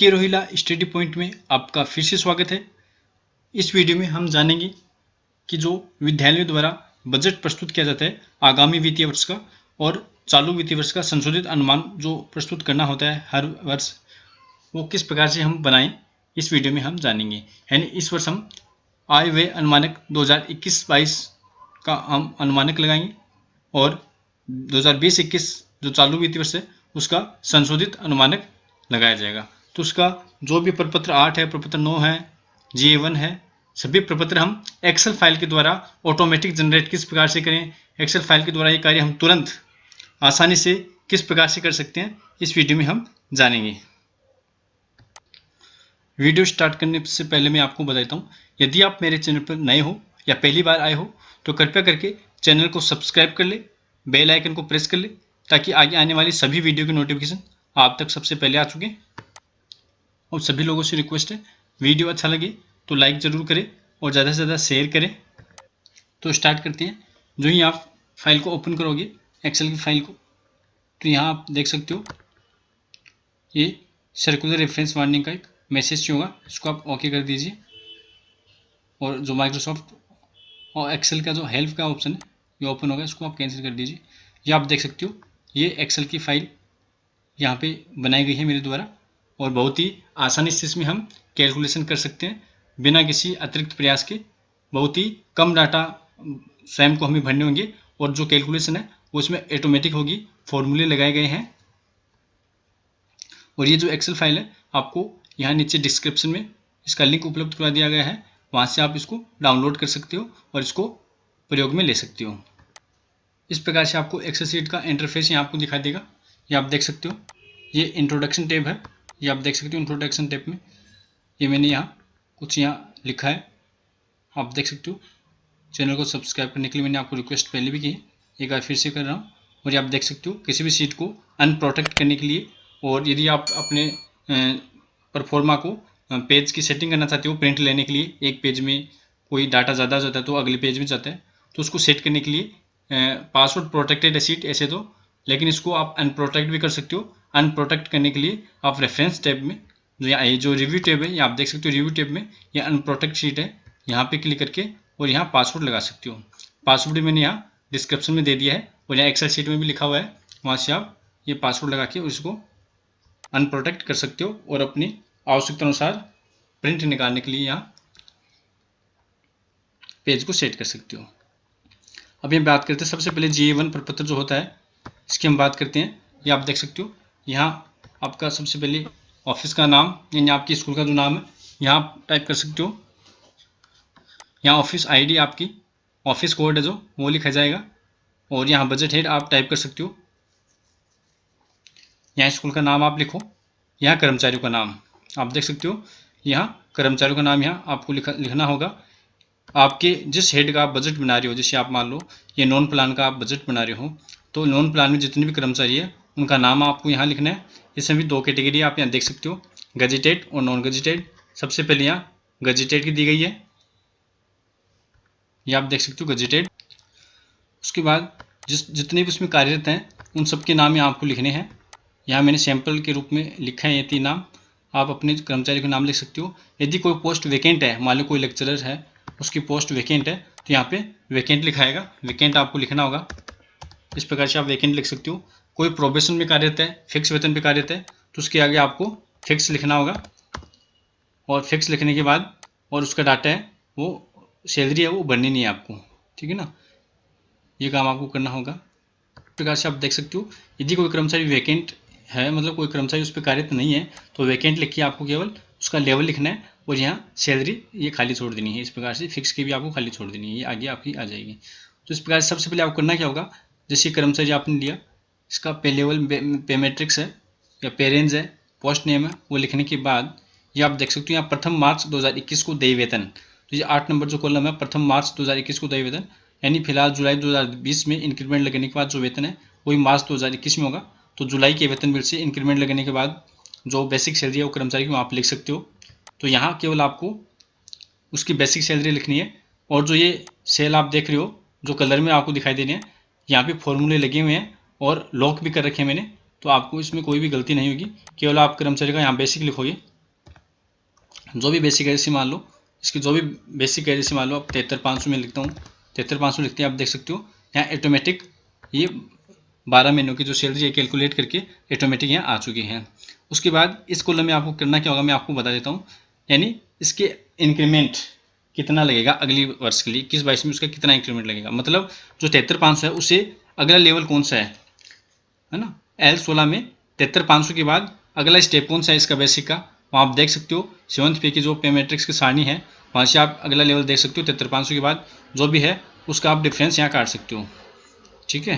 पीके Rohilla study point में आपका फिर से स्वागत है। इस वीडियो में हम जानेंगे कि जो विद्यालयों द्वारा बजट प्रस्तुत किया जाता है आगामी वित्तीय वर्ष का और चालू वित्तीय वर्ष का संशोधित अनुमान जो प्रस्तुत करना होता है हर वर्ष, वो किस प्रकार से हम बनाएं, इस वीडियो में हम जानेंगे। यानी इस वर्ष हम आय व्यय अनुमानक 2021-22 का हम अनुमानक लगाएंगे और 2020-21 जो चालू वित्तीय वर्ष है उसका संशोधित अनुमानक लगाया जाएगा। तो उसका जो भी प्रपत्र 8 है, प्रपत्र 9 है, GA1 है, सभी प्रपत्र हम एक्सेल फाइल के द्वारा ऑटोमेटिक जनरेट किस प्रकार से करें, एक्सेल फाइल के द्वारा ये कार्य हम तुरंत आसानी से किस प्रकार से कर सकते हैं, इस वीडियो में हम जानेंगे। वीडियो स्टार्ट करने से पहले मैं आपको बताता हूँ, यदि आप मेरे चैनल पर नए हो या पहली बार आए हो तो कृपया करके चैनल को सब्सक्राइब कर ले, बेल आइकन को प्रेस कर ले ताकि आगे आने वाली सभी वीडियो की नोटिफिकेशन आप तक सबसे पहले आ चुके। और सभी लोगों से रिक्वेस्ट है, वीडियो अच्छा लगे तो लाइक ज़रूर करें और ज़्यादा से ज़्यादा शेयर करें। तो स्टार्ट करते हैं। जो ही आप फाइल को ओपन करोगे एक्सेल की फाइल को, तो यहाँ आप देख सकते हो ये सर्कुलर रेफरेंस वार्निंग का एक मैसेज होगा, इसको आप ओके कर दीजिए। और जो माइक्रोसॉफ्ट और एक्सेल का जो हेल्प का ऑप्शन है ये ओपन होगा, इसको आप कैंसिल कर दीजिए। ये आप देख सकते हो ये एक्सेल की फाइल यहाँ पे बनाई गई है मेरे द्वारा और बहुत ही आसानी से इसमें हम कैलकुलेशन कर सकते हैं बिना किसी अतिरिक्त प्रयास के। बहुत ही कम डाटा स्वयं को हमें भरने होंगे और जो कैलकुलेशन है वो इसमें ऑटोमेटिक होगी, फॉर्मूले लगाए गए हैं। और ये जो एक्सेल फाइल है आपको यहाँ नीचे डिस्क्रिप्शन में इसका लिंक उपलब्ध करवा दिया गया है, वहाँ से आप इसको डाउनलोड कर सकते हो और इसको प्रयोग में ले सकते हो। इस प्रकार से आपको एक्सेल शीट का इंटरफेस यहाँ आपको दिखा देगा। ये आप देख सकते हो ये इंट्रोडक्शन टैब है, ये आप देख सकते हो इंट्रोडक्शन टैब में ये मैंने यहाँ कुछ यहाँ लिखा है, आप देख सकते हो। चैनल को सब्सक्राइब करने के लिए मैंने आपको रिक्वेस्ट पहले भी की है, एक बार फिर से कर रहा हूँ। और ये आप देख सकते हो किसी भी शीट को अनप्रोटेक्ट करने के लिए, और यदि आप अपने परफॉर्मा को पेज की सेटिंग करना चाहते हो प्रिंट लेने के लिए, एक पेज में कोई डाटा ज़्यादा जाता है तो अगले पेज में जाता है, तो उसको सेट करने के लिए पासवर्ड प्रोटेक्टेड है शीट ऐसे तो, लेकिन इसको आप अनप्रोटेक्ट भी कर सकते हो। अनप्रोटेक्ट करने के लिए आप रेफरेंस टैब में जो रिव्यू टैब है, ये आप देख सकते हो रिव्यू टैब में ये अनप्रोटेक्ट शीट है, यहाँ पे क्लिक करके और यहाँ पासवर्ड लगा सकते हो। पासवर्ड मैंने यहाँ डिस्क्रिप्शन में दे दिया है और यहाँ एक्सेल शीट में भी लिखा हुआ है, वहाँ से आप ये पासवर्ड लगा के उसको अनप्रोटेक्ट कर सकते हो और अपनी आवश्यकता अनुसार प्रिंट निकालने के लिए यहाँ पेज को सेट कर सकते हो। अभी हम बात करते हैं सबसे पहले GA1 प्रपत्र जो होता है इसकी हम बात करते हैं। ये आप देख सकते हो यहाँ आपका सबसे पहले ऑफिस का नाम यानी आपकी स्कूल का जो नाम है यहाँ आप टाइप कर सकते हो। यहाँ ऑफिस ID आपकी ऑफिस कोड है जो वो लिखा जाएगा और यहाँ बजट हेड आप टाइप कर सकते हो। यहाँ स्कूल का नाम आप लिखो, यहाँ कर्मचारियों का नाम आप देख सकते हो, यहाँ कर्मचारियों का नाम यहाँ आपको लिखना होगा। आपके जिस हेड का आप बजट बना रहे हो, जैसे आप मान लो ये नॉन प्लान का आप बजट बना रहे हो तो नॉन प्लान में जितने भी कर्मचारी है उनका नाम आपको यहाँ लिखना है। इसमें भी दो कैटेगरी आप यहाँ देख सकते हो, गजेटेड और नॉन गजेटेड। सबसे पहले यहाँ गजेटेड की दी गई है, ये आप देख सकते हो गजेटेड। उसके बाद जितने भी उसमें कार्यरत हैं उन सबके नाम यहाँ आपको लिखने हैं। यहाँ मैंने सैंपल के रूप में लिखा है ये 3 नाम, आप अपने कर्मचारी का नाम लिख सकते हो। यदि कोई पोस्ट वैकेंट है, मान लो कोई लेक्चरर है उसकी पोस्ट वैकेंट है तो यहाँ पे वैकेंट लिखाएगा, वैकेंट आपको लिखना होगा। इस प्रकार से आप वैकेंट लिख सकते हो। कोई प्रोबेशन में कार्यरत है, फिक्स वेतन पे कार्यरत है तो उसके आगे आपको फिक्स लिखना होगा और फिक्स लिखने के बाद और उसका डाटा है वो सैलरी है वो भरनी नहीं है आपको, ठीक है ना, ये काम आपको करना होगा। इस प्रकार से आप देख सकते हो यदि कोई कर्मचारी वैकेंट है, मतलब कोई कर्मचारी उस पर कार्यरत नहीं है तो वैकेंट लिख के आपको केवल उसका लेवल लिखना है और यहाँ सैलरी ये खाली छोड़ देनी है। इस प्रकार से फिक्स की भी आपको खाली छोड़ देनी है, ये आगे आपकी आ जाएगी। तो इस प्रकार से सबसे पहले आपको करना क्या होगा, जैसे कर्मचारी आपने लिया इसका पे लेवल पे मैट्रिक्स है या पे रेंज है, पोस्ट नेम है, वो लिखने के बाद ये आप देख सकते हो यहाँ प्रथम मार्च 2021 को देय वेतन, तो ये 8 नंबर जो कॉलम है प्रथम मार्च 2021 को देय वेतन, यानी फिलहाल जुलाई 2020 में इंक्रीमेंट लगने के बाद जो वेतन है वही मार्च 2021 में होगा। तो जुलाई के वेतन बिल से इंक्रीमेंट लगने के बाद जो बेसिक सैलरी है वो कर्मचारी की आप लिख सकते हो। तो यहाँ केवल आपको उसकी बेसिक सैलरी लिखनी है। और जो ये सेल आप देख रहे हो जो कलर में आपको दिखाई दे रहे हैं, यहाँ पे फॉर्मूले लगे हुए हैं और लॉक भी कर रखे हैं मैंने, तो आपको इसमें कोई भी गलती नहीं होगी। केवल आप कर्मचारी का यहाँ बेसिक लिखोगे जो भी बेसिक एलसी मान लो, इसकी जो भी बेसिक एलसी मान लो, अब 73,500 में लिखता हूँ, 73,500 लिखते हैं। आप देख सकते हो यहाँ ऑटोमेटिक ये 12 महीनों की जो सैलरी है कैलकुलेट करके ऑटोमेटिक यहाँ आ चुकी है। उसके बाद इस कॉलम में आपको करना क्या होगा मैं आपको बता देता हूँ, यानी इसके इंक्रीमेंट कितना लगेगा अगली वर्ष के लिए, 21-22 में उसका कितना इंक्रीमेंट लगेगा। मतलब जो 73,500 है उससे अगला लेवल कौन सा है ना। L16 में 73,500 के बाद अगला स्टेप कौन सा है इसका बेसिक का, वहाँ आप देख सकते हो 7th पे की जो पे मैट्रिक्स की सारणी है वहाँ से आप अगला लेवल देख सकते हो। 73,500 के बाद जो भी है उसका आप डिफरेंस यहाँ काट सकते हो, ठीक है।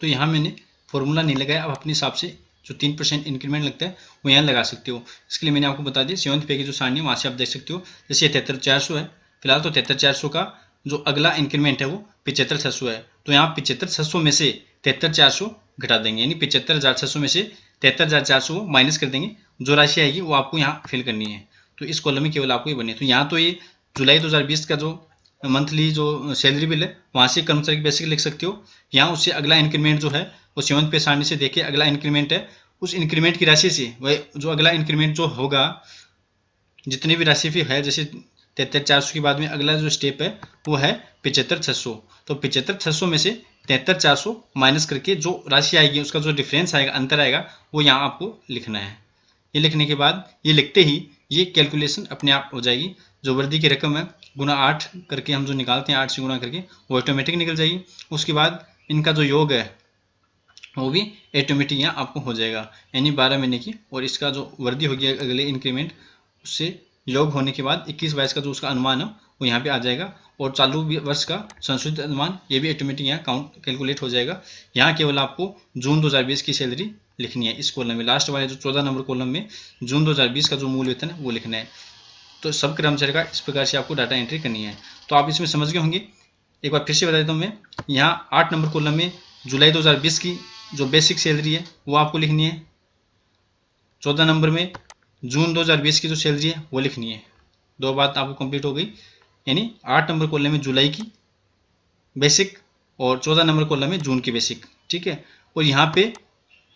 तो यहाँ मैंने फॉर्मूला नहीं लगाया, अब अपने हिसाब से जो 3% इंक्रीमेंट लगता है वो यहाँ लगा सकते हो। इसके लिए मैंने आपको बता दिया 7th पे की जो सारणी है वहाँ से आप देख सकते हो। जैसे 73,400 है फिलहाल, तो 73,400 का जो अगला इंक्रीमेंट है वो 75,600 है। तो यहाँ 75,600 में से 73,400 घटा देंगे, यानी 75,600 में से 73,400 माइनस कर देंगे। जो राशि आएगी वो आपको यहाँ फिल करनी है। तो इस कॉलम में केवल आपको ये बनी है। तो यहाँ तो ये जुलाई 2020 का जो मंथली जो सैलरी बिल है वहाँ से कर्मचारी की बेसिक लिख सकते हो। यहाँ उससे अगला इंक्रीमेंट जो है वो 7th पे सारणी से देखिए अगला इंक्रीमेंट है, उस इंक्रीमेंट की राशि से वह जो अगला इंक्रीमेंट जो होगा जितनी भी राशि भी है, जैसे 73,400 के बाद में अगला जो स्टेप है वो है 75,600। तो 75,600 में से 73,400 माइनस करके जो राशि आएगी उसका जो डिफरेंस आएगा, अंतर आएगा, वो यहाँ आपको लिखना है। ये लिखने के बाद ये लिखते ही ये कैलकुलेशन अपने आप हो जाएगी। जो वर्दी की रकम है गुना 8 करके हम जो निकालते हैं 8 से गुना करके वो ऑटोमेटिक निकल जाएगी। उसके बाद इनका जो योग है वो भी ऑटोमेटिक यहाँ आपको हो जाएगा, यानी 12 महीने की। और इसका जो वर्दी होगी अगले इंक्रीमेंट उससे योग होने के बाद 21-22 का जो उसका अनुमान है वो यहाँ पे आ जाएगा। और चालू वर्ष का संशोधित अनुमान ये भी ऑटोमेटिक यहाँ काउंट कैलकुलेट हो जाएगा। यहाँ केवल आपको जून 2020 की सैलरी लिखनी है इस कॉलम में, लास्ट वाले जो 14 नंबर कॉलम में जून 2020 का जो मूल वेतन है वो लिखना है। तो सब कर्मचारी का इस प्रकार से आपको डाटा एंट्री करनी है। तो आप इसमें समझ गए होंगे। एक बार फिर से बता देता हूँ मैं, यहाँ 8 नंबर कॉलम में जुलाई 2020 की जो बेसिक सैलरी है वो आपको लिखनी है। 14 नंबर में जून 2020 की जो सैलरी है वो लिखनी है। दो बात आपको कंप्लीट हो गई, यानी 8 नंबर कॉलम में जुलाई की बेसिक और 14 नंबर कॉलम में जून की बेसिक, ठीक है। और यहाँ पे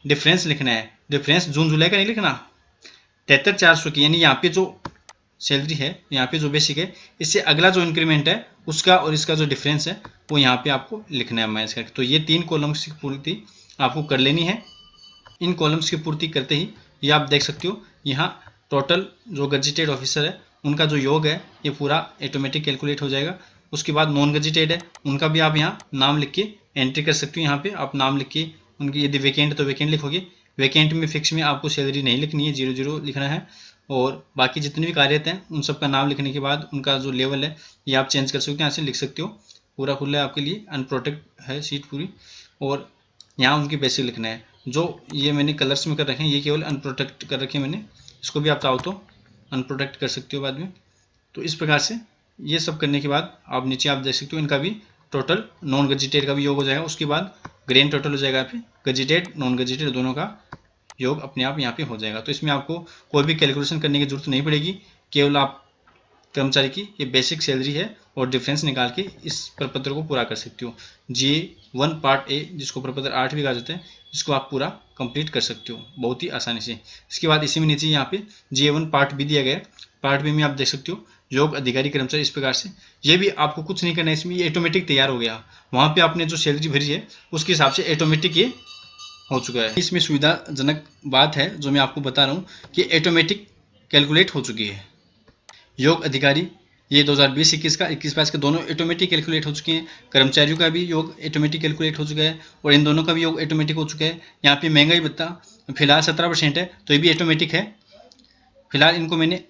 डिफरेंस लिखना है, डिफरेंस जून जुलाई का नहीं लिखना, 73,400 की, यानी यहाँ पे जो सैलरी है यहाँ पे जो बेसिक है इससे अगला जो इंक्रीमेंट है उसका और इसका जो डिफरेंस है वो यहाँ पे आपको लिखना है माइनस करके। तो ये 3 कॉलम्स की पूर्ति आपको कर लेनी है। इन कॉलम्स की पूर्ति करते ही ये आप देख सकते हो यहाँ टोटल जो गजेटेड ऑफिसर है उनका जो योग है ये पूरा ऑटोमेटिक कैलकुलेट हो जाएगा। उसके बाद नॉन गजेटेड है उनका भी आप यहाँ नाम लिख के एंट्री कर सकते हो। यहाँ पे आप नाम लिख के उनकी यदि वैकेंट तो वैकेंट लिखोगे, वैकेंट में फिक्स में आपको सैलरी नहीं लिखनी है, 00 लिखना है। और बाकी जितने भी कार्यरत हैं उन सबका नाम लिखने के बाद उनका जो लेवल है ये आप चेंज कर सकते हो, यहाँ से लिख सकते हो। पूरा खुला है आपके लिए, अनप्रोटेक्ट है सीट पूरी। और यहाँ उनकी बेसिक लिखना है। जो ये मैंने कलर्स में कर रखे हैं ये केवल अनप्रोटेक्ट कर रखे हैं मैंने, इसको भी आप चाहो तो अनप्रोटेक्ट कर सकते हो बाद में। तो इस प्रकार से ये सब करने के बाद आप नीचे आप देख सकते हो इनका भी टोटल नॉन गजेटेड का भी योग हो जाएगा। उसके बाद ग्रेन टोटल हो जाएगा, यहाँ पे गजेटेड नॉन गजेटेड दोनों का योग अपने आप यहाँ पे हो जाएगा। तो इसमें आपको कोई भी कैलकुलेशन करने की जरूरत नहीं पड़ेगी, केवल आप कर्मचारी की ये बेसिक सैलरी है और डिफरेंस निकाल के इस प्रपत्र को पूरा कर सकते हो। J1 पार्ट ए जिसको प्रपत्र 8 भी कहा जाता है, इसको आप पूरा कंप्लीट कर सकते हो बहुत ही आसानी से। इसके बाद इसी में नीचे यहाँ पे J1 पार्ट बी दिया गया है। पार्ट बी में आप देख सकते हो योग अधिकारी कर्मचारी, इस प्रकार से ये भी आपको कुछ नहीं करना है, इसमें ये ऑटोमेटिक तैयार हो गया। वहाँ पे आपने जो सैलरी भरी है उसके हिसाब से ऑटोमेटिक ये हो चुका है। इसमें सुविधाजनक बात है जो मैं आपको बता रहा हूँ कि ऑटोमेटिक कैलकुलेट हो चुकी है। योग अधिकारी ये 2020-21 का 21-22 के दोनों ऑटोमेटिक कैलकुलेट हो चुके हैं। कर्मचारियों का भी योग ऑटोमेटिक कैलकुलेट हो चुका है और इन दोनों का भी योग ऑटोमेटिक हो चुका है। यहाँ पे महंगाई भत्ता फिलहाल 17% है तो ये भी ऑटोमेटिक है। फिलहाल इनको मैंने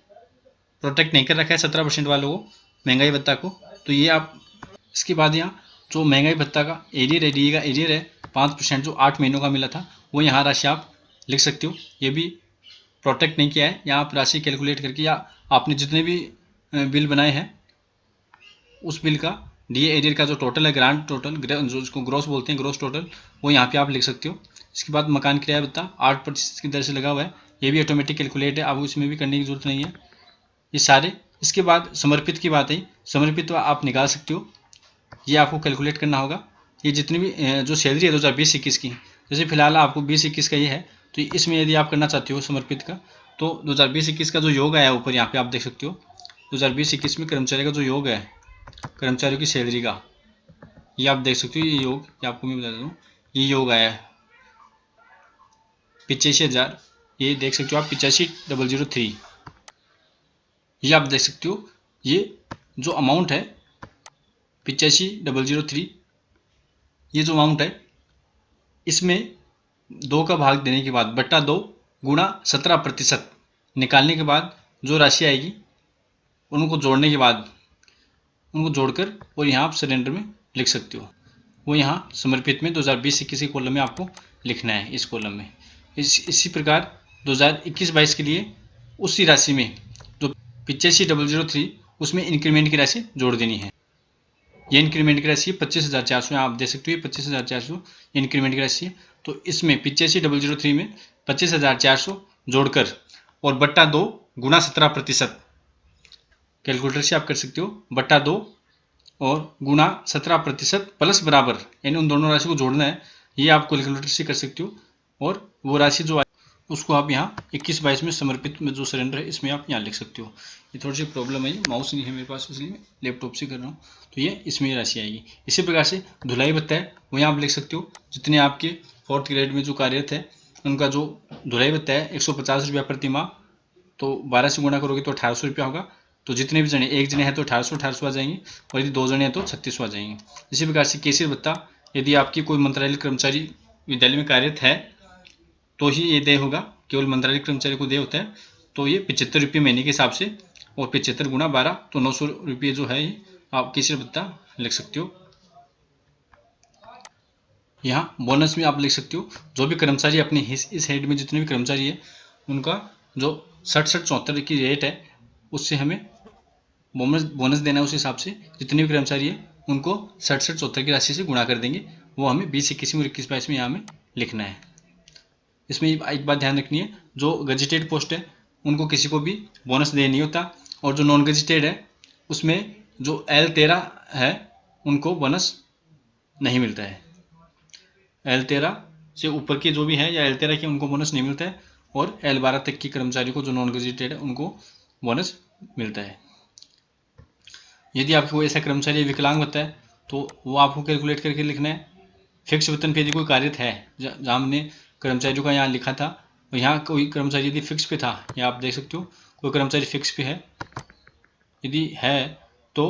प्रोटेक्ट नहीं कर रखा है 17% वालों को, महंगाई भत्ता को। तो ये आप इसके बाद यहाँ जो महंगाई भत्ता का एरियर है, डीए का एरियर है 5% जो 8 महीनों का मिला था वो यहाँ राशि आप लिख सकते हो। ये भी प्रोटेक्ट नहीं किया है, यहाँ आप राशि कैलकुलेट करके या आपने जितने भी बिल बनाए हैं उस बिल का डीए एरियर का जो टोटल है, ग्रांड टोटल जो इसको ग्रॉस बोलते हैं, ग्रॉस टोटल, वो यहाँ पे आप लिख सकते हो। इसके बाद मकान किराया भत्ता 8% की दर से लगा हुआ है, ये भी ऑटोमेटिक कैलकुलेट है, अब इसमें भी करने की जरूरत नहीं है ये सारे। इसके बाद समर्पित की बात है, समर्पित आप निकाल सकते हो, ये आपको कैलकुलेट करना होगा। ये जितनी भी जो सैलरी है 2020-21 की, जैसे फिलहाल आपको 20-21 का ये है तो इसमें यदि आप करना चाहते हो समर्पित का तो 2020-21 का जो योग आया ऊपर यहाँ पे आप देख सकते हो, 2020-21 में कर्मचारी का जो योग है, कर्मचारियों की सैलरी का, ये आप देख सकते हो, ये योग, ये आपको मैं बता देता हूँ, ये योग आया है 85,000, ये देख सकते हो आप 85,003, ये आप देख सकते हो, ये जो अमाउंट है 85,003, ये जो अमाउंट है इसमें 2 का भाग देने के बाद बट्टा 2 गुणा 17% निकालने के बाद जो राशि आएगी उनको जोड़ने के बाद, उनको जोड़कर और यहाँ आप सिलेंडर में लिख सकते हो। वो यहाँ समर्पित में 2020-21 के कॉलम में आपको लिखना है, इस कॉलम में। इसी प्रकार 2021-22 के लिए उसी राशि में जो 85,003 उसमें इंक्रीमेंट की राशि जोड़ देनी है। ये इंक्रीमेंट की राशि है 25,400, आप देख सकते हो, ये 25,400 इंक्रीमेंट की राशि है। तो इसमें 85,003 में 25,400 जोड़कर और बट्टा 2 गुणा 17%, कैलकुलेटर से आप कर सकते हो, बट्टा 2 और गुणा 17% प्लस बराबर, यानी उन दोनों राशि को जोड़ना है। ये आप कैलकुलेटर से कर सकते हो और वो राशि जो उसको आप यहाँ 21-22 में समर्पित में जो सिलेंडर है इसमें आप यहाँ लिख सकते हो। ये थोड़ी सी प्रॉब्लम है, माउस नहीं है मेरे पास इसलिए लैपटॉप से कर रहा हूँ, तो ये इसमें राशि आएगी। इसी प्रकार से धुलाई भत्ता है वो यहाँ आप लिख सकते हो, जितने आपके 4th ग्रेड में जो कार्यरत है उनका जो धुलाई भत्ता है 150 रुपया प्रति माह, तो 12 से गुणा करोगे तो 1800 रुपया होगा। तो जितने भी जने, एक जने हैं तो 1800 आ जाएंगे, और यदि 2 जने हैं तो 3600 आ जाएंगे। इसी प्रकार से कैशियर भत्ता, यदि आपकी कोई मंत्रालय कर्मचारी विद्यालय में कार्यरत है तो ही ये देय होगा, केवल मंत्रालय कर्मचारी को देय होता है। तो ये 75 रुपये महीने के हिसाब से, और 75 गुणा 12 तो 900 रुपये जो है ये आप कैशियर भत्ता लिख सकते हो। यहाँ बोनस में आप लिख सकते हो, जो भी कर्मचारी अपने इस हेड में जितने भी कर्मचारी है उनका जो 67-74 की रेट है उससे हमें बोनस देना है। उस हिसाब से जितने भी कर्मचारी है उनको 67-74 की राशि से गुणा कर देंगे, वो हमें 20-21 में और 21-22 में यहाँ हमें लिखना है। इसमें एक बात ध्यान रखनी है, जो गजेटेड पोस्ट है उनको किसी को भी बोनस दे नहीं होता, और जो नॉन गजेटेड है उसमें जो L13 है उनको बोनस नहीं मिलता है। L13 से ऊपर के जो भी है या L13 के उनको बोनस नहीं मिलता है, और L12 तक की कर्मचारी को जो नॉन गजेटेड है उनको बोनस मिलता है। यदि आपको कोई ऐसा कर्मचारी विकलांग होता है तो वो आपको कैलकुलेट करके लिखना है। फिक्स वेतन पे यदि कोई कार्यरत है, जहाँ हमने कर्मचारियों का यहाँ लिखा था, और यहाँ कोई कर्मचारी यदि फिक्स पे था, या आप देख सकते हो कोई कर्मचारी फिक्स पे है, यदि है तो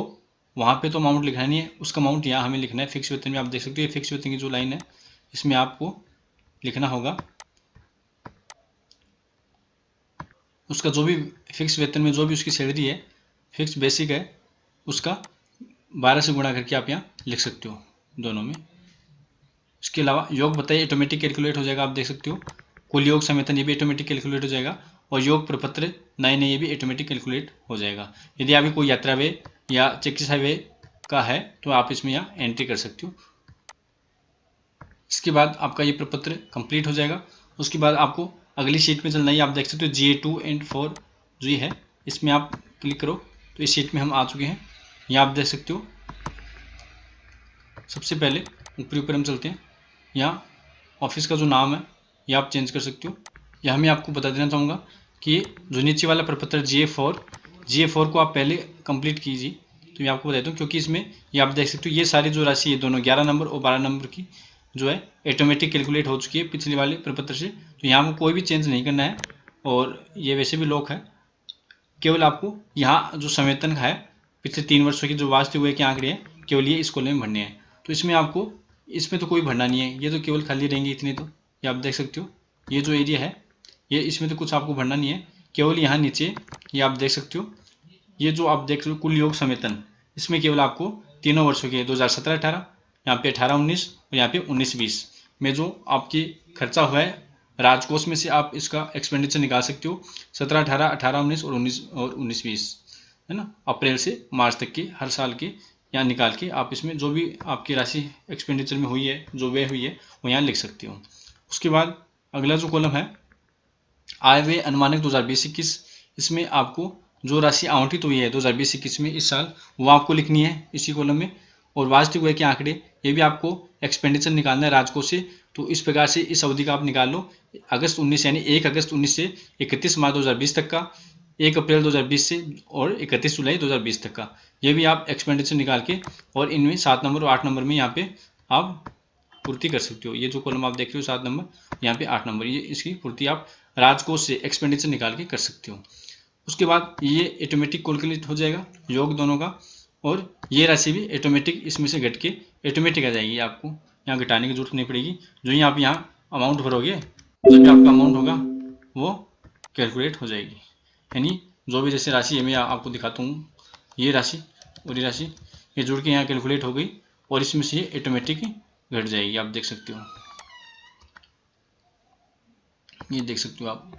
वहाँ पे तो अमाउंट लिखना नहीं है, उसका अमाउंट यहाँ हमें लिखना है। फिक्स वेतन में आप देख सकते हो, ये फिक्स वेतन की जो लाइन है इसमें आपको लिखना होगा उसका जो भी फिक्स वेतन में जो भी उसकी सैलरी है, फिक्स बेसिक है, उसका 12 से गुणा करके आप यहाँ लिख सकते हो दोनों में। इसके अलावा योग बताइए ऑटोमेटिक कैलकुलेट हो जाएगा, आप देख सकते हो। कुल योग समेतन ये भी ऑटोमेटिक कैलकुलेट हो जाएगा, और योग प्रपत्र नए नए ये भी ऑटोमेटिक कैलकुलेट हो जाएगा। यदि अभी कोई यात्रा व्यय या चिकित्सा व्यय का है तो आप इसमें यहाँ एंट्री कर सकते हो। इसके बाद आपका ये प्रपत्र कंप्लीट हो जाएगा। उसके बाद आपको अगली शीट में चलना है, आप देख सकते हो GA2 and 4 जो ये है इसमें आप क्लिक करो तो इस शीट में हम आ चुके हैं। यहाँ आप देख सकते हो, सबसे पहले ऊपर हम चलते हैं। यहाँ ऑफिस का जो नाम है ये आप चेंज कर सकते हो। यहाँ मैं आपको बता देना चाहूँगा कि जो नीचे वाला प्रपत्र GA4 को आप पहले कंप्लीट कीजिए। तो मैं आपको बता दूँ, क्योंकि इसमें ये आप देख सकते हो ये सारी जो राशि है दोनों 11 नंबर और 12 नंबर की जो है ऑटोमेटिक कैलकुलेट हो चुकी है पिछले वाले प्रपत्र से। तो यहाँ को कोई भी चेंज नहीं करना है, और ये वैसे भी लॉक है। केवल आपको यहाँ जो सवेतन है पिछले 3 वर्षों की जो वास्तविक हुए के आंकड़े हैं, केवल ये इस कॉलम में भरने हैं। तो इसमें आपको, इसमें तो कोई भरना नहीं है, ये तो केवल खाली रहेंगे इतने। तो ये आप देख सकते हो, ये जो एरिया है ये, इसमें तो कुछ आपको भरना नहीं है। केवल यहाँ नीचे ये आप देख सकते हो, ये जो आप देख रहे हो कुल योग समेतन, इसमें केवल आपको तीनों वर्षों के 2017-18, यहाँ पे 18-19 और यहाँ पे 19-20 में जो आपकी खर्चा हुआ है राजकोष में से आप इसका एक्सपेंडिचर निकाल सकते हो। 17-18, 18-19 और 19-20 है ना, अप्रैल से मार्च तक के हर साल के यहाँ निकाल के आप इसमें जो भी आपकी राशि एक्सपेंडिचर में हुई है, जो व्यय हुई है, वो यहाँ लिख सकते हो। उसके बाद अगला जो कॉलम है आय व्यय अनुमानित 2020-21, इसमें आपको जो राशि आवंटित हुई है 2020-21 में इस साल, वो आपको लिखनी है इसी कॉलम में। और वास्तविक व्यय के आंकड़े, ये भी आपको एक्सपेंडिचर निकालना है राजकोष से। तो इस प्रकार से इस अवधि का आप निकाल लो, अगस्त 19 यानी 1 अगस्त 19 से 31 मार्च 2020 तक का, 1 अप्रैल 2020 से और 31 जुलाई 2020 तक का, ये भी आप एक्सपेंडिचर निकाल के और इनमें 7 नंबर और 8 नंबर में यहाँ पे आप पूर्ति कर सकते हो। ये जो कॉलम आप देख रहे हो 7 नंबर, यहाँ पे 8 नंबर, ये इसकी पूर्ति आप राजकोष से एक्सपेंडिचर निकाल के कर सकते हो। उसके बाद ये ऑटोमेटिक कैलकुलेट हो जाएगा योग दोनों का, और ये राशि भी ऑटोमेटिक इसमें से घट के ऑटोमेटिक आ जाएगी, आपको यहाँ घटाने की जरूरत नहीं पड़ेगी। जो ही आप यहाँ अमाउंट भरोगे, जो भी आपका अमाउंट होगा वो कैलकुलेट हो जाएगी। यानी जो भी जैसे राशि है, मैं आपको दिखाता हूँ, ये राशि और ये राशि ये जुड़ के यहाँ कैलकुलेट हो गई और इसमें से ये ऑटोमेटिक घट जाएगी, आप देख सकते हो, ये देख सकते हो आप।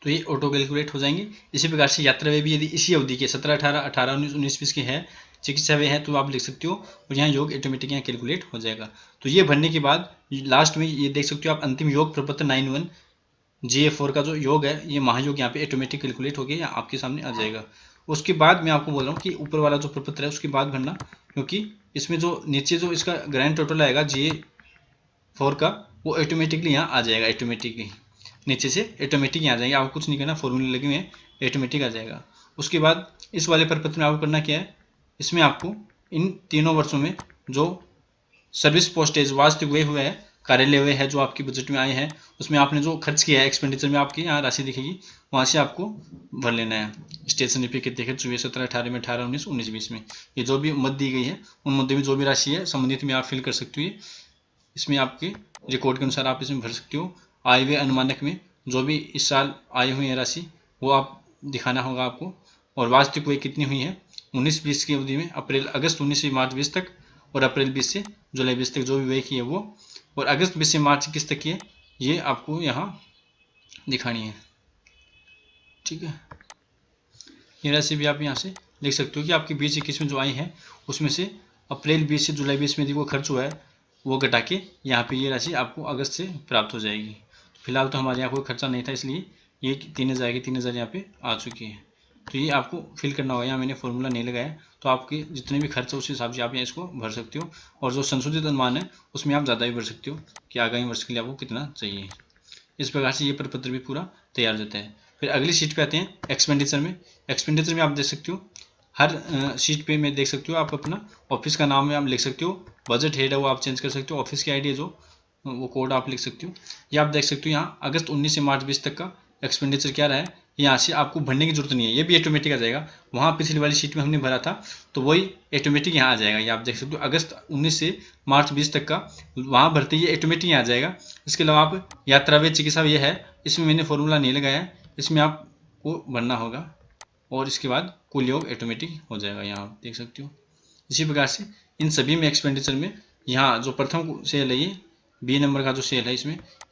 तो ये ऑटो कैलकुलेट हो जाएंगे। इसी प्रकार से यात्रा व्यय भी यदि इसी अवधि के 17, 18, 18, 19, 19, 20 के हैं, चिकित्सा व्यय है, तो आप लिख सकते हो और यहाँ योग ऑटोमेटिक यहाँ कैलकुलेट हो जाएगा। तो ये भरने के बाद लास्ट में ये देख सकते हो आप, अंतिम योग प्रपत्र 91 GA4 का जो योग है, ये महायोग यहाँ पे ऑटोमेटिक कैलकुलेट हो गया, आपके सामने आ जाएगा। उसके बाद मैं आपको बोल रहा हूँ कि ऊपर वाला जो प्रपत्र है उसके बाद भरना, क्योंकि इसमें जो नीचे जो इसका ग्रैंड टोटल आएगा GA4 का, वो ऑटोमेटिकली यहाँ आ जाएगा, ऑटोमेटिकली नीचे से ऑटोमेटिक यहाँ आ जाएगा, आपको कुछ नहीं करना, फॉर्मूले लगे हुए हैं, ऑटोमेटिक आ जाएगा। उसके बाद इस वाले प्रपत्र में आपको करना क्या है, इसमें आपको इन तीनों वर्षों में जो सर्विस पोस्टेज वास्तविक व्यय हुए हैं, कार्यालय व्यय है जो आपकी बजट में आए हैं, उसमें आपने जो खर्च किया है एक्सपेंडिचर में, आपकी यहाँ राशि दिखेगी, वहाँ से आपको भर लेना है। स्टेशनरी पे कितने खर्च हुए 17, 18 में, 18, 19, 19, 20 में, ये जो भी मद दी गई है उन मुद्दे में जो भी राशि है संबंधित में आप फिल कर सकते हो। इसमें आपके रिकॉर्ड के अनुसार आप इसमें भर सकते हो। आय व्यय अनुमानक में जो भी इस साल आए हुए हैं राशि, वो आप दिखाना होगा आपको, और वास्तविक व्यय कितनी हुई है 19-20 की अवधि में, अगस्त 19 से मार्च 20 तक, और अप्रैल 20 से जुलाई 20 तक जो भी व्यय की है वो, और अगस्त 20 से मार्च 21 तक की है, ये आपको यहाँ दिखानी है। ठीक है, ये राशि भी आप यहाँ से लिख सकते हो कि आपकी 20-21 में जो आई है उसमें से अप्रैल 20 से जुलाई 20 में यदि वो खर्च हुआ है वो घटा के यहाँ पे ये राशि आपको अगस्त से प्राप्त हो जाएगी। फिलहाल तो हमारे यहाँ कोई खर्चा नहीं था, इसलिए ये 3000 की 3000 यहाँ पे आ चुकी है। तो ये आपको फिल करना होगा, यहाँ मैंने फॉर्मूला नहीं लगाया, तो आपके जितने भी खर्च है उस हिसाब से आप यहाँ इसको भर सकते हो, और जो संशोधित अनुमान है उसमें आप ज़्यादा भी भर सकते हो कि आगामी वर्ष के लिए आपको कितना चाहिए। इस प्रकार से ये प्रपत्र भी पूरा तैयार हो जाता है। फिर अगली शीट पे आते हैं एक्सपेंडिचर में। एक्सपेंडिचर में आप देख सकते हो हर शीट पे में देख सकते हो, आप अपना ऑफिस का नाम में आप लिख सकते हो, बजट हेड है वो आप चेंज कर सकते हो, ऑफिस की आईडी है जो वो कोड आप लिख सकते हो। ये आप देख सकते हो यहाँ अगस्त 19 से मार्च 20 तक का एक्सपेंडिचर क्या रहा है, यहाँ से आपको भरने की जरूरत नहीं है, ये भी ऑटोमेटिक आ जाएगा। वहाँ पिछली वाली शीट में हमने भरा था तो वही ऑटोमेटिक यहाँ आ जाएगा। ये आप देख सकते हो अगस्त 19 से मार्च 20 तक का, वहाँ भरते ही ऑटोमेटिक यहाँ आ जाएगा। इसके अलावा आप यात्रा व्यय चिकित्सा व्यय है, इसमें मैंने फॉर्मूला नहीं लगाया है, इसमें आपको भरना होगा, और इसके बाद कुल योग ऑटोमेटिक हो जाएगा, यहाँ आप देख सकते हो। इसी प्रकार से इन सभी में एक्सपेंडिचर में यहाँ जो प्रथम सेल है, ये बी नंबर का जो सेल है,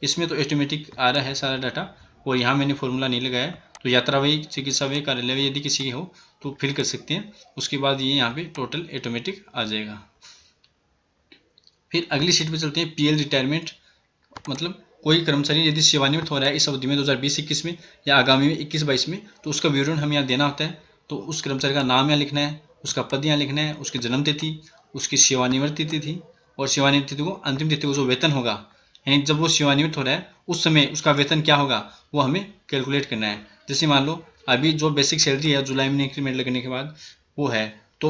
इसमें तो ऑटोमेटिक आ रहा है सारा डाटा, और यहाँ मैंने फॉर्मूला नहीं लगाया। तो यात्रा व्यय चिकित्सा व्यय कार्यालय व्यय यदि किसी की हो तो फिल कर सकते हैं, उसके बाद ये यहाँ पे टोटल ऑटोमेटिक आ जाएगा। फिर अगली शीट पे चलते हैं, पीएल रिटायरमेंट, मतलब कोई कर्मचारी यदि सेवानिवृत्त हो रहा है इस अवधि में 2020-21 में या आगामी में 21-22 में, तो उसका विवरण हमें यहाँ देना होता है। तो उस कर्मचारी का नाम यहाँ लिखना है, उसका पद यहाँ लिखना है, उसकी जन्म तिथि, उसकी सेवानिवृत्ति तिथि, और सेवानिवृत्ति तिथि को अंतिम तिथि को जो वेतन होगा, यानी जब वो सेवानिवृत्त हो रहा है उस समय उसका वेतन क्या होगा वो हमें कैलकुलेट करना है। जैसे मान लो अभी जो बेसिक सैलरी है जुलाई में इंक्रीमेंट लगने के बाद वो है, तो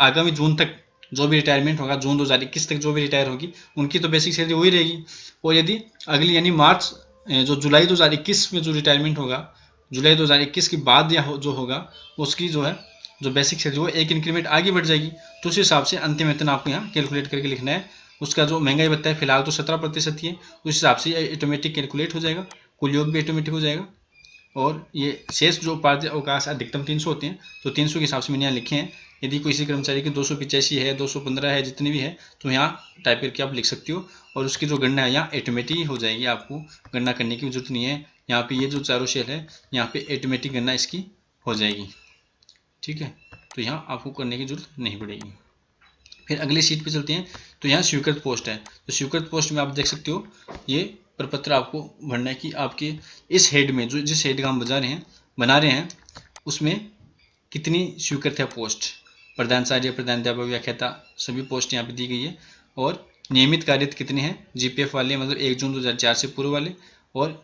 आगामी जून तक जो भी रिटायरमेंट होगा, जून 2021 तक जो भी रिटायर होगी उनकी तो बेसिक सैलरी वही रहेगी। और यदि अगली यानी मार्च जो जुलाई 2021 में जो रिटायरमेंट होगा, जुलाई 2021 के बाद या जो होगा उसकी जो है जो बेसिक सैलरी वो एक इंक्रीमेंट आगे बढ़ जाएगी। तो उस हिसाब से अंतिम वेतन आपको यहाँ कैलकुलेट करके लिखना है। उसका जो महंगाई भत्ता है फिलहाल तो 17% ही है, उस हिसाब से ऑटोमेटिक कैलकुलेट हो जाएगा, कुल योग भी ऑटोमेटिक हो जाएगा। और ये शेष जो उपाधि अवकाश अधिकतम 300 होते हैं, तो 300 के हिसाब से मैंने यहाँ लिखे हैं। यदि किसी कर्मचारी की 285 है, 215 है, जितनी भी है, तो यहाँ टाइप करके आप लिख सकते हो, और उसकी जो गणना है यहाँ ऑटोमेटिक हो जाएगी, आपको गणना करने की जरूरत नहीं है। यहाँ पे ये जो चारों शेल है यहाँ पे ऑटोमेटिक गणना इसकी हो जाएगी। ठीक है, तो यहाँ आपको करने की जरूरत नहीं पड़ेगी। फिर अगली शीट पे चलते हैं, तो यहाँ स्वीकृत पोस्ट है। तो स्वीकृत पोस्ट में आप देख सकते हो ये प्रपत्र आपको भरना है कि आपके इस हेड में जो जिस हेड का हम बना रहे हैं उसमें कितनी स्वीकृत है पोस्ट, प्रधानाचार्य, प्रधानाध्यापक, व्याख्याता, सभी पोस्ट यहाँ पे दी गई है। और नियमित कार्यरत कितने हैं, जीपीएफ वाले मतलब 1 जून 2004 से पूर्व वाले और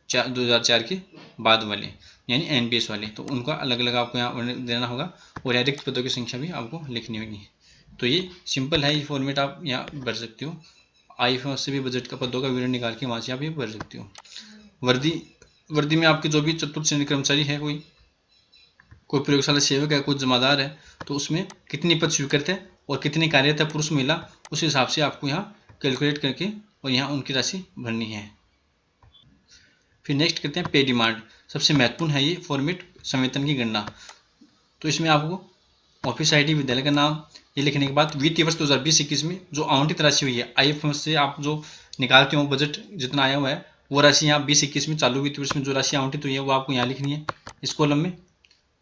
2004 के बाद वाले यानी एनपीएस वाले, तो उनका अलग अलग आपको यहाँ देना होगा। और रिक्त पदों की संख्या भी आपको लिखनी होगी। तो ये सिंपल है, ये फॉर्मेट आप यहाँ भर सकते हो। आईएफएस से भी बजट का पदों का विवरण निकाल के वहाँ से आप ये भर सकते हो। वर्दी में आपके जो भी चतुर्थ श्रेणी कर्मचारी है, कोई प्रयोगशाला सेवक है, कोई जमादार है, तो उसमें कितनी पद स्वीकृत है और कितनी कार्यरत है पुरुष महिला, उस हिसाब से आपको यहाँ कैलकुलेट करके और यहाँ उनकी राशि भरनी है। फिर नेक्स्ट करते हैं पे डिमांड। सबसे महत्वपूर्ण है ये फॉर्मेट संवेतन की गणना। तो इसमें आपको ऑफिस आईडी, विद्यालय का नाम ये लिखने के बाद वित्तीय वर्ष 2020-21 में जो आवंटित राशि हुई है, आईएफएस से आप जो निकालते हो बजट जितना आया हुआ है, वो राशि यहाँ 20-21 में चालू वित्तीय वर्ष में जो राशि आवंटित हुई है वो आपको यहाँ लिखनी है इस कॉलम में।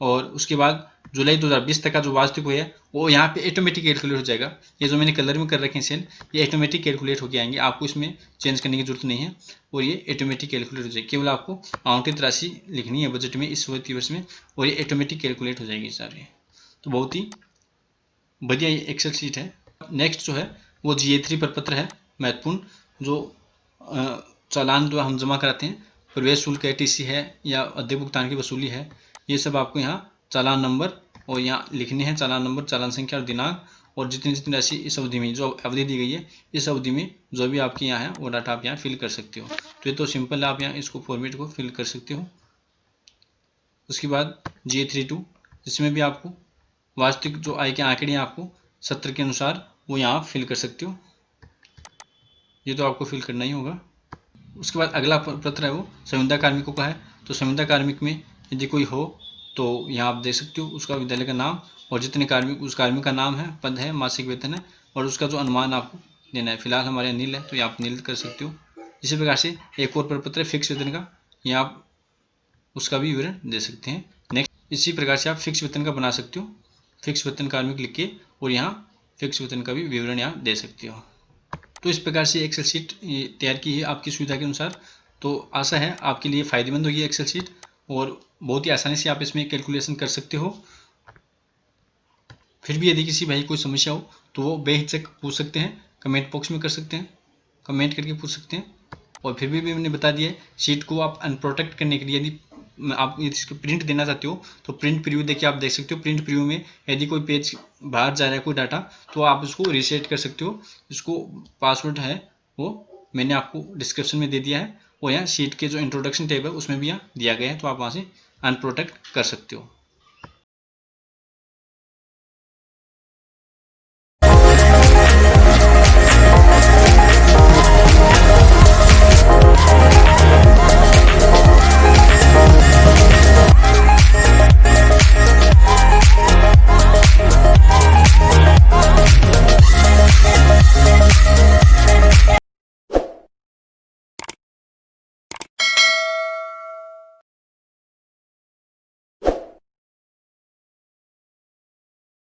और उसके बाद जुलाई 2020 तक का जो वास्तविक हुआ है वो यहाँ पे ऑटोमेटिक कैलकुलेट हो जाएगा। ये जो मैंने कलर में कर रखे हैं सेल, ये ऑटोमेटिक कैलकुलेट होके आएंगे, आपको इसमें चेंज करने की जरूरत नहीं है और ये ऑटोमेटिक कैलकुलेट हो जाएगी। केवल आपको आवंटित राशि लिखनी है बजट में इस वित्तीय वर्ष में और ये ऑटोमेटिक कैलकुलेट हो जाएगी सारे। तो बहुत ही बढ़िया ये एक्सेल शीट है। नेक्स्ट जो है वो GA3 प्रपत्र है महत्वपूर्ण, जो चालान जो हम जमा कराते हैं, प्रवेश शुल्क है, टीसी है या अध्यक्ष भुगतान की वसूली है, ये सब आपको यहाँ चालान नंबर और यहाँ लिखने हैं, चालान नंबर, चालान संख्या और दिनांक, और जितनी जितनी राशि इस अवधि में जो अवधि दी गई है इस अवधि में जो भी आपके यहाँ है वो डाटा आप यहाँ फिल कर सकते हो। तो ये तो सिंपल है, आप यहाँ इसको फॉर्मेट को फिल कर सकते हो। उसके बाद GA32 जिसमें भी आपको वास्तविक जो आय के आंकड़े हैं आपको सत्र के अनुसार वो यहाँ फिल कर सकते हो, ये तो आपको फिल करना ही होगा। उसके बाद अगला पत्र है वो संविदा कार्मिकों का है। तो संविदा कार्मिक में यदि कोई हो तो यहाँ आप दे सकते हो उसका विद्यालय का नाम और जितने कार्मिक उस कार्मिक का नाम है, पद है, मासिक वेतन है और उसका जो अनुमान आपको देना है। फिलहाल हमारे नील है तो ये आप नील कर सकते हो। इसी प्रकार से एक और प्रपत्र है फिक्स वेतन का, यहाँ आप उसका भी विवरण दे सकते हैं। नेक्स्ट इसी प्रकार से आप फिक्स वेतन का बना सकते हो, फिक्स वेतन कार्मिक लिख के और यहाँ फिक्स वेतन का भी विवरण यहाँ दे सकते हो। तो इस प्रकार से एक्सेल शीट तैयार की है आपकी सुविधा के अनुसार। तो आशा है आपके लिए फ़ायदेमंद होगी एक्सेल शीट और बहुत ही आसानी से आप इसमें कैलकुलेशन कर सकते हो। फिर भी यदि किसी भाई कोई समस्या हो तो वो बेहिचक पूछ सकते हैं, कमेंट बॉक्स में कर सकते हैं, कमेंट करके पूछ सकते हैं। और फिर भी मैंने बता दिया है, शीट को आप अनप्रोटेक्ट करने के लिए यदि आप इसको प्रिंट देना चाहते हो तो प्रिंट प्रीव्यू देखिए आप देख सकते हो। प्रिंट प्रीव्यू में यदि कोई पेज बाहर जा रहा है कोई डाटा तो आप उसको रीसेट कर सकते हो। इसको पासवर्ड है वो मैंने आपको डिस्क्रिप्शन में दे दिया है और यहाँ शीट के जो इंट्रोडक्शन टेब है उसमें भी यहाँ दिया गया है, तो आप वहाँ से अनप्रोटेक्ट कर सकते हो।